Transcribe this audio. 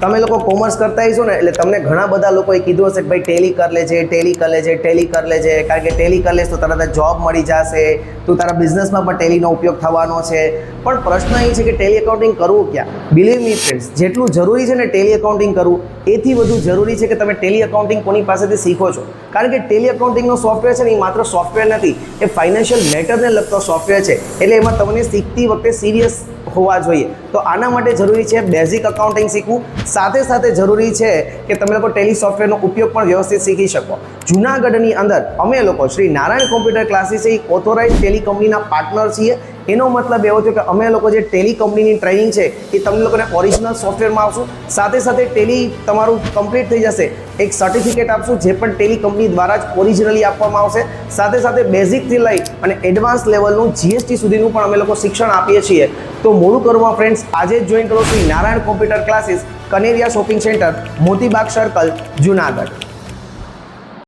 તમે લોકો કોમર્સ કરતા હશો ને એટલે તમને ઘણા બધા લોકોએ કીધું હશે કે ભાઈ ટેલી કરી લેજે, ટેલી કરી લેજે, ટેલી કરી લેજે, કારણ કે ટેલી કરી લેશ તો તરત જ જોબ મળી જશે, તો તારા બિઝનેસમાં પણ ટેલીનો ઉપયોગ થવાનો છે. પણ પ્રશ્ન એ છે કે ટેલી એકાઉન્ટિંગ કરવું ક્યાં? બિલીવ મી ફ્રેન્ડ્સ, જેટલું જરૂરી છે ને ટેલી એકાઉન્ટિંગ કરવું, એથી વધુ જરૂરી છે કે તમે ટેલી એકાઉન્ટિંગ કોની પાસેથી શીખો છો. કારણ કે ટેલી એકાઉન્ટિંગનો સોફ્ટવેર છે ને એ માત્ર સોફ્ટવેર નથી, એ ફાઇનાન્શિયલ મેટરને લગતો સોફ્ટવેર છે. એટલે એમાં તમને શીખતી વખતે સિરિયસ હોવા જોઈએ. તો આના માટે જરૂરી છે બેઝિક એકાઉન્ટિંગ શીખવું, સાથે સાથે જરૂરી છે કે તમે લોકો ટેલી સોફ્ટવેરનો ઉપયોગ પણ વ્યવસ્થિત શીખી શકો. જૂનાગઢની અંદર અમે લોકો શ્રી નારાયણ કોમ્પ્યુટર ક્લાસીસ એ ઓથોરાઇઝ ટેલી કંપનીના પાર્ટનર છીએ. એનો મતલબ એવો થયો કે અમે લોકો જે ટેલી કંપનીની ટ્રેનિંગ છે એ તમને લોકોને ઓરિજિનલ સોફ્ટવેરમાં આપશું, સાથે સાથે ટેલી તમારું કમ્પ્લીટ થઈ જશે, એક સર્ટિફિકેટ આપશું જે પણ ટેલી કંપની દ્વારા જ ઓરિજિનલી આપવામાં આવશે. સાથે સાથે બેઝિકથી લઈ અને એડવાન્સ લેવલનું જીએસટી સુધીનું પણ અમે લોકો શિક્ષણ આપીએ છીએ. તો મોડું કરવા ફ્રેન્ડ્સ, આજે જ જોઈન કરો Shri Narayan computer classes, Kaneria shopping centre, Moti Bagh circle, Junagadh.